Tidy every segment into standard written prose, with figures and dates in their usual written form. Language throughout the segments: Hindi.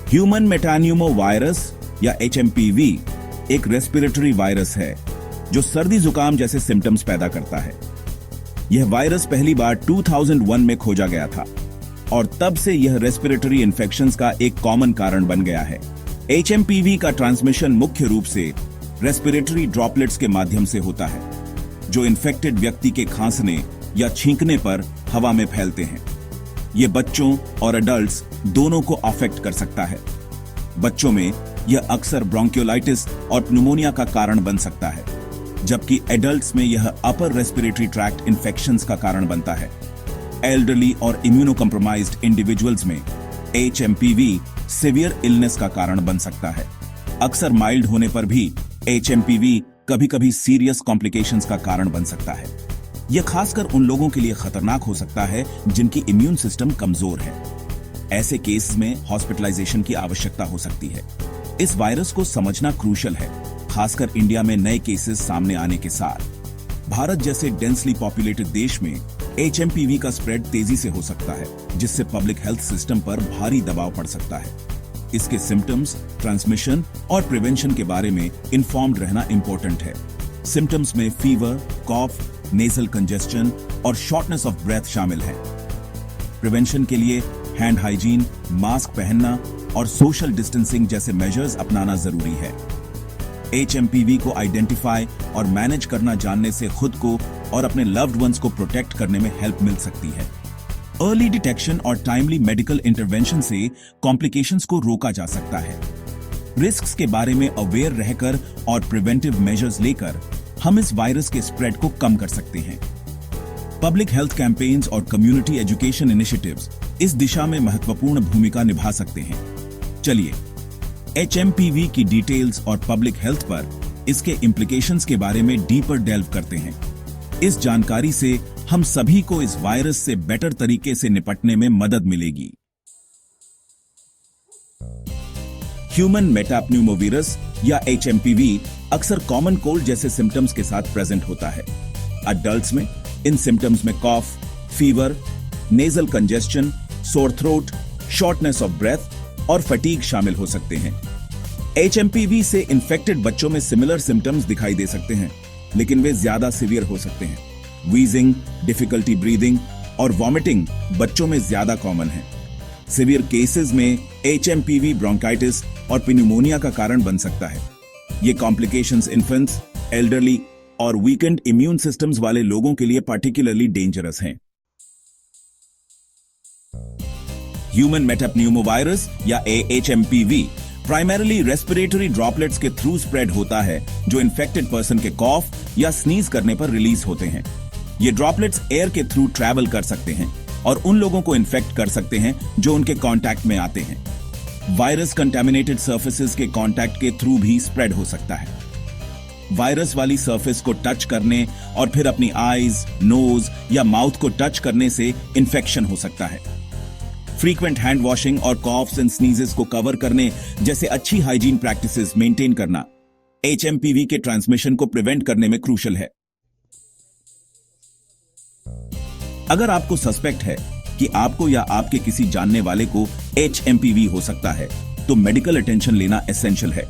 ह्यूमन मेटान्यूमो वायरस या HMPV एक रेस्पिरेटरी वायरस है जो सर्दी जुकाम जैसे सिम्टम्स पैदा करता है। यह वायरस पहली बार 2001 में खोजा गया था और तब से यह रेस्पिरेटरी इन्फेक्शंस का एक कॉमन कारण बन गया है। HMPV का ट्रांसमिशन मुख्य रूप से रेस्पिरेटरी ड्रॉपलेट्स के माध्यम से होता है जो इन्फेक्टेड व्यक्ति के खांसने या छींकने पर हवा में फैलते हैं। ये बच्चों और एडल्ट्स दोनों को अफेक्ट कर सकता है। बच्चों में यह अक्सर ब्रोंकियोलाइटिस और न्यूमोनिया का कारण बन सकता है, जबकि एडल्ट्स में यह अपर रेस्पिरेटरी ट्रैक्ट इन्फेक्शंस का कारण बनता है। एल्डरली और इम्यूनो कॉम्प्रोमाइज्ड इंडिविजुअल्स में HMPV सीवियर इलनेस का कारण बन सकता है। अक्सर माइल्ड होने पर भी HMPV कभी-कभी सीरियस कॉम्प्लिकेशंस का कारण बन सकता है। यह खासकर उन लोगों के लिए खतरनाक हो सकता है जिनकी इम्यून सिस्टम कमजोर है। ऐसे केस में हॉस्पिटलाइजेशन की आवश्यकता हो सकती है। इस वायरस को समझना क्रूशियल है, खासकर इंडिया में नए केसेस सामने आने के साथ। भारत जैसे डेंसली पॉपुलेटेड देश में HMPV का स्प्रेड तेजी से हो सकता है, जिससे पब्लिक हेल्थ सिस्टम पर भारी दबाव पड़ सकता है। इसके सिम्टम्स, ट्रांसमिशन और प्रिवेंशन के बारे में इन्फॉर्म्ड रहना इंपॉर्टेंट है। सिम्टम्स में फीवर, कॉफ, नेजल कंजेस्शन और शॉर्टनेस ऑफ ब्रेथ शामिल है। प्रिवेंशन के लिए हैंड हाइजीन, मास्क पहनना और सोशल डिस्टेंसिंग जैसे मेजर्स अपनाना जरूरी है। HMPV को आइडेंटिफाई और मैनेज करना जानने से खुद को और अपने लव्ड वंस को प्रोटेक्ट करने में हेल्प मिल सकती है। अर्ली डिटेक्शन और टाइमली मेडिकल इंटरवेंशन से कॉम्प्लिकेशंस को रोका जा सकता है। रिस्क्स के बारे में अवेयर रहकर और प्रिवेंटिव मेजर्स लेकर हम इस वायरस के स्प्रेड को कम कर सकते हैं। पब्लिक हेल्थ कैंपेन्स और कम्युनिटी एजुकेशन इनिशिएटिव्स इस दिशा में महत्वपूर्ण भूमिका निभा सकते हैं। चलिए HMPV की डिटेल्स और पब्लिक हेल्थ पर इसके इम्प्लीकेशंस के बारे में डीपर डेल्व करते हैं। इस जानकारी से हम सभी को इस वायरस से बेटर तरीके से निपटने में मदद मिलेगी। ह्यूमन मेटाप्न्यूमोवायरस या HMPV अक्सर कॉमन कोल्ड जैसे सिम्टम्स के साथ प्रेजेंट होता है। अडल्ट्स में इन सिम्टम्स में cough, fever, nasal congestion, sore throat, shortness of breath और फटीग शामिल हो सकते हैं। HMPV से इन्फेक्टेड बच्चों में सिमिलर सिम्टम्स दिखाई दे सकते हैं, लेकिन वे ज्यादा सीवियर हो सकते हैं। वीजिंग, डिफिकल्टी ब्रीदिंग और वॉमिटिंग बच्चों में ज्यादा कॉमन है। सीवियर केसेस में HMPV ब्रोंकाइटिस और पिन्यूमोनिया का कारण बन सकता है। ये कॉम्प्लिकेशंस इन्फेंट्स, एल्डरली और वीकेंड इम्यून सिस्टम्स वाले लोगों के लिए पार्टिकुलरली डेंजरस हैं। ह्यूमन मेटाप्न्यूमोवायरस या HMPV प्राइमरीली रेस्पिरेटरी ड्रॉपलेट्स के थ्रू स्प्रेड होता है, जो इन्फेक्टेड पर्सन के कॉफ या स्नीज करने पर रिलीज होते हैं। ये ड्रॉपलेट्स एयर के थ्रू ट्रैवल कर सकते हैं और उन लोगों को इन्फेक्ट कर सकते हैं जो उनके कांटेक्ट में आते हैं। वायरस कंटामिनेटेड सर्फेसेस के कांटेक्ट के थ्रू भी स्प्रेड हो सकता है। वायरस वाली सरफेस को टच करने और फिर अपनी आईज, नोज या माउथ को टच करने से इन्फेक्शन हो सकता है। फ्रीक्वेंट हैंड वॉशिंग और कॉफ्स एंड स्नीजेस को कवर करने जैसे अच्छी हाइजीन प्रैक्टिसेस मेंटेन करना HMPV के ट्रांसमिशन को प्रिवेंट करने में क्रूशियल है। अगर आपको सस्पेक्ट है कि आपको या आपके किसी जानने वाले को HMPV हो सकता है, तो मेडिकल अटेंशन लेना एसेंशियल है।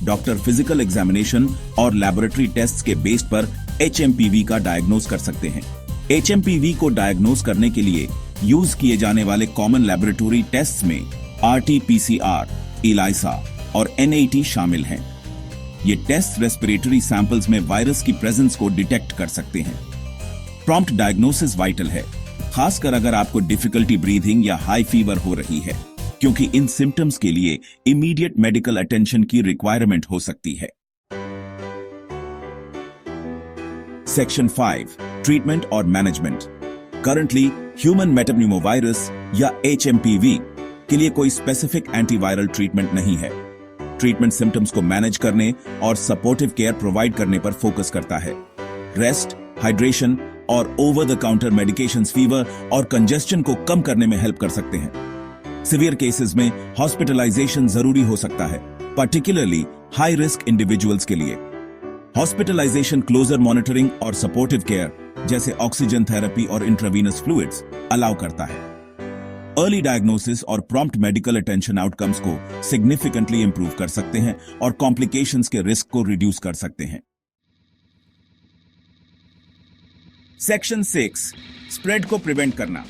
डॉक्टर फिजिकल एग्जामिनेशन और लैबोरेटरी टेस्ट्स के बेस पर HMPV का डायग्नोज कर सकते हैं। HMPV को डायग्नोज करने के लिए यूज किए जाने वाले कॉमन लैबोरेटरी टेस्ट्स में RT-PCR, ELISA और NAT शामिल हैं। ये टेस्ट रेस्पिरेटरी सैंपल्स में वायरस की प्रेजेंस को डिटेक्ट कर सकते हैं। प्रॉम्प्ट डायग्नोसिस वाइटल है, खासकर अगर आपको डिफिकल्टी ब्रीथिंग या हाई फीवर हो रही है, क्योंकि इन सिम्टम्स के लिए इमीडिएट मेडिकल अटेंशन की रिक्वायरमेंट हो सकती है। सेक्शन 5, ट्रीटमेंट और मैनेजमेंट। करंटली ह्यूमन मेटाप्न्यूमोवायरस या HMPV के लिए कोई स्पेसिफिक एंटीवायरल ट्रीटमेंट नहीं है। ट्रीटमेंट सिम्टम्स को मैनेज करने और सपोर्टिव केयर प्रोवाइड करने पर फोकस करता है। रेस्ट, हाइड्रेशन और over the counter medications fever और कंजेस्शन को कम करने में हेल्प कर सकते हैं। सिवियर केसेस में हॉस्पिटलाइजेशन जरूरी हो सकता है, पर्टिकुलरली हाई रिस्क इंडिविजुअल्स के लिए। हॉस्पिटलाइजेशन क्लोजर मॉनिटरिंग और सपोर्टिव केयर जैसे ऑक्सीजन थेरेपी और इंट्रावीनस फ्लूइड्स अलाउ करता है। अर्ली डायग्नोसिस और प्रॉम्प्ट मेडिकल अटेंशन आउटकम्स को सिग्निफिकेंटली इंप्रूव कर सकते हैं और कॉम्प्लिकेशंस के रिस्क को रिड्यूस कर सकते हैं। सेक्शन 6 स्प्रेड को प्रिवेंट करना।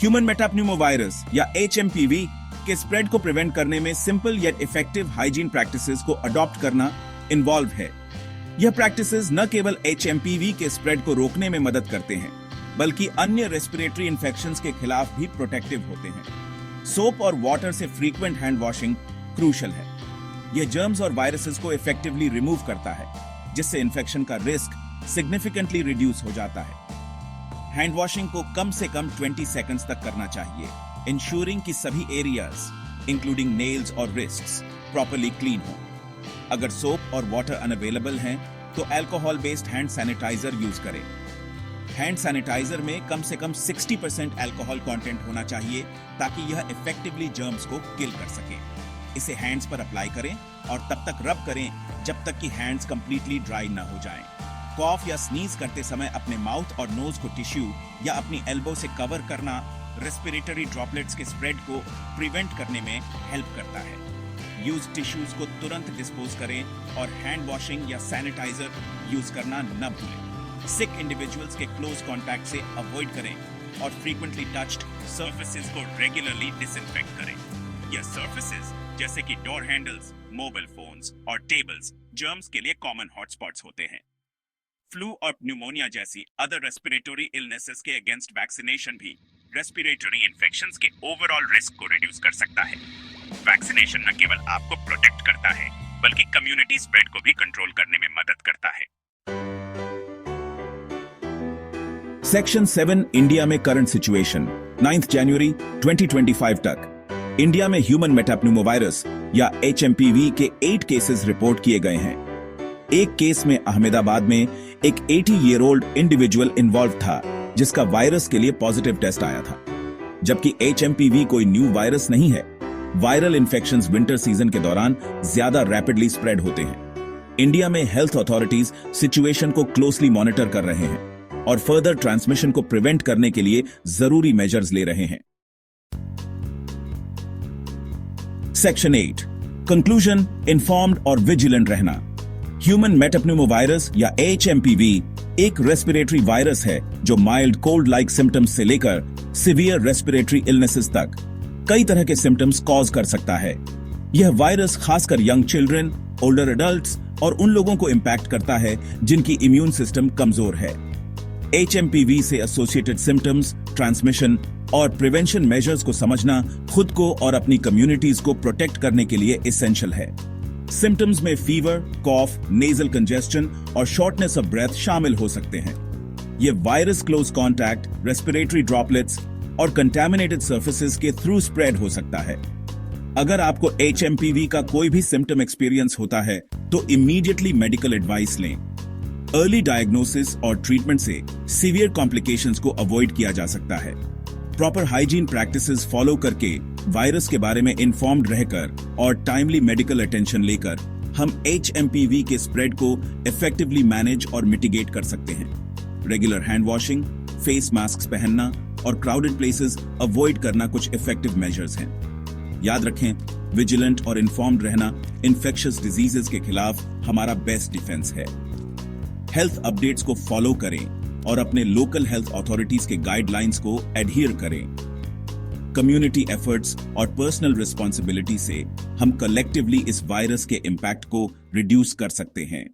ह्यूमन मेटाप्न्यूमोवायरस या HMPV के स्प्रेड को प्रिवेंट करने में simple yet effective hygiene practices को अडॉप्ट करना इन्वॉल्व है। यह प्रैक्टिसेस न केवल HMPV के स्प्रेड को रोकने में मदद करते हैं, बल्कि अन्य रेस्पिरेटरी इन्फेक्शंस के खिलाफ भी प्रोटेक्टिव होते हैं। सोप और वाटर से फ्रीक्वेंट हैंड वॉशिंग क्रूशल है। यह जर्म्स और वायरसेस को इफेक्टिवली रिमूव करता है, जिससे इन्फेक्शन का रिस्क सिग्निफिकेंटली रिड्यूस हो जाता है। हैंड वॉशिंग को कम से कम 20 सेकंड्स तक करना चाहिए, इंश्योरिंग कि सभी एरियाज इंक्लूडिंग नेल्स और रिस्ट्स प्रॉपर्ली क्लीन हो। अगर सोप और वाटर अनअवेलेबल हैं, तो alcohol based hand sanitizer use करें। हैंड सैनिटाइजर में कम से कम 60% अल्कोहल कंटेंट होना चाहिए ताकि यह इफेक्टिवली जर्म्स को किल कर सके। इसे हैंड्स पर अप्लाई करें और तब तक रब करें जब तक कि हैंड्स कंप्लीटली ड्राई न हो जाएं। कॉफ या स्नीज करते समय अपने माउथ और नोज को टिश्यू या अपनी एल्बो से कवर करना रेस्पिरेटरी ड्रॉपलेट्स के स्प्रेड को प्रिवेंट करने में हेल्प करता है। यूज टिश्यूज को तुरंत डिस्पोज करें और हैंड वॉशिंग या सैनिटाइजर यूज करना न भूलें। सिक इंडिविजुअल्स के क्लोज कांटेक्ट से अवॉइड करें और फ्रीक्वेंटली टच्ड सर्फेसेस को रेगुलरली डिसइंफेक्ट करें। यह सर्फेसेस जैसे कि डोर हैंडल्स, मोबाइल फोन्स और टेबल्स जर्म्स के लिए कॉमन हॉटस्पॉट्स होते हैं। फ्लू और न्यूमोनिया जैसी अदर रेस्पिरेटरी इलनेसेस के अगेंस्ट वैक्सीनेशन भी रेस्पिरेटरी इन्फेक्शंस के ओवरऑल रिस्क को रिड्यूस कर सकता है। वैक्सीनेशन न केवल आपको प्रोटेक्ट करता है, बल्कि कम्युनिटी स्प्रेड को भी कंट्रोल करने में मदद करता है। सेक्शन 7 इंडिया में करंट सिचुएशन 9 जनवरी 2025 तक इंडिया में ह्यूमन मेटाप्न्यूमोवायरस या HMPV के 8 केसेस रिपोर्ट किए गए हैं। एक केस में अहमदाबाद में एक 80 ईयर ओल्ड इंडिविजुअल इन्वॉल्व था, जिसका वायरस के लिए पॉजिटिव टेस्ट आया था। जबकि HMPV कोई न्यू वायरस नहीं है, वायरल इन्फेक्शंस विंटर सीजन के दौरान ज्यादा रैपिडली स्प्रेड होते हैं। इंडिया में हेल्थ अथॉरिटीज सिचुएशन को क्लोजली मॉनिटर कर रहे हैं और फर्दर ट्रांसमिशन को प्रिवेंट करने के लिए जरूरी मेजर्स ले रहे हैं। सेक्शन 8 कंक्लूजन, इन्फॉर्म्ड और विजिलेंट रहना। ह्यूमन मेटाप्न्यूमोवायरस या HMPV एक रेस्पिरेटरी वायरस है जो माइल्ड कोल्ड लाइक सिम्टम्स से लेकर सिवियर रेस्पिरेटरी इलनेसेस तक कई तरह के सिम्टम्स कॉज कर सकता है। यह वायरस खासकर यंग चिल्ड्रन, ओल्डर एडल्ट्स और उन लोगों को इंपैक्ट करता है जिनकी इम्यून सिस्टम कमजोर है। HMPV से एसोसिएटेड सिम्टम्स, ट्रांसमिशन और प्रिवेंशन मेजर्स को समझना खुद को और अपनी कम्युनिटीज को प्रोटेक्ट करने के लिए एसेंशियल है। सिम्टम्स में फीवर, कॉफ, नेजल कंजेस्शन और शॉर्टनेस ऑफ ब्रेथ शामिल हो सकते हैं। ये virus close contact, respiratory droplets और कंटैमिनेटेड सर्फेसेस के थ्रू स्प्रेड हो सकता है। अगर आपको HMPV का कोई भी सिम्टम एक्सपीरियंस होता है तो इमीडिएटली मेडिकल एडवाइस लें। अर्ली डायग्नोसिस और ट्रीटमेंट से सीवियर कॉम्प्लिकेशंस को अवॉइड किया जा सकता है। प्रॉपर हाइजीन प्रैक्टिसेस फॉलो करके वायरस के बारे में इन्फॉर्म्ड रहकर और टाइमली मेडिकल अटेंशन लेकर हम HMPV के स्प्रेड को इफेक्टिवली मैनेज और मिटिगेट कर सकते हैं। Regular hand washing, face mask पहनना और क्राउडेड प्लेसेस अवॉइड करना कुछ इफेक्टिव मेजर्स हैं। याद रखें, विजिलेंट और इन्फॉर्म्ड रहना इन्फेक्शियस डिजीजेस के खिलाफ हमारा बेस्ट डिफेंस है। हेल्थ अपडेट्स को फॉलो करें और अपने लोकल हेल्थ अथॉरिटीज के गाइडलाइंस को एडहियर करें। कम्युनिटी एफर्ट्स और पर्सनल रिस्पॉन्सिबिलिटी से हम कलेक्टिवली इस वायरस के इम्पैक्ट को रिड्यूस कर सकते हैं।